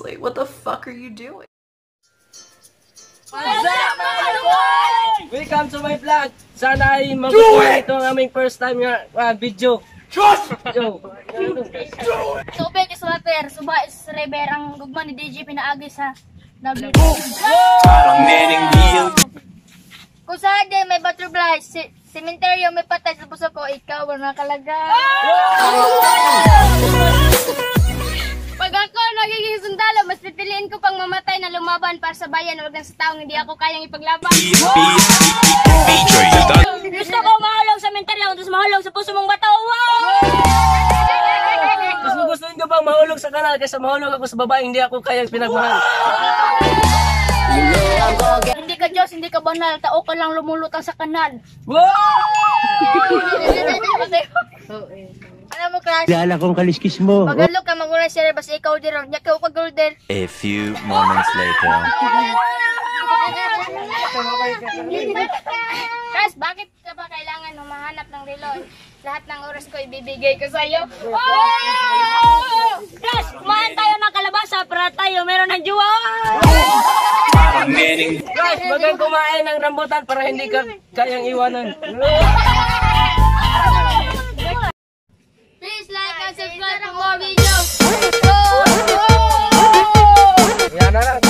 Seriously, what the fuck are you doing? What's up, mga boy? Welcome to my vlog. Sana ay magustuhan ito ang aming first time nga video. Trust! Yo. Tubig is water, suba is river. Ang gugma ni DJ pinaagi sa nabi. Kung saan din may butterfly, cementerio may patay sa puso ko, ikaw ang nakalagay. Pag ako nagiging sundalo, mas pipiliin ko pang mamatay na lumaban para sa bayan, huwag lang sa taong hindi ako kayang ipaglaban. Gusto ko mahulog sa cementerio, tapos mahulog sa puso mong bato. Mas gustuhin ko bang mahulog sa kanal kaysa mahulog ako sa babae hindi ako kayang pinagmahal. Hindi ka Diyos, hindi ka banal, tao ka lang lumulutang sa kanal. Wow! Alam mo, Crash? Lala kong kaliskis mo. Magalog ka, magunay siya, basta ikaw din ron. Ikaw ka golden. A few moments later. Crash, bakit ka ba kailangan humahanap ng relo? Lahat ng oras ko ibibigay ko sa'yo. Oh! Crash, kumain tayo ng kalabasa para tayo meron ng juwa. Guys, bagang kumain ng rambutan para hindi ka kayang iwanan. Please like and subscribe for more videos. Yan na lang.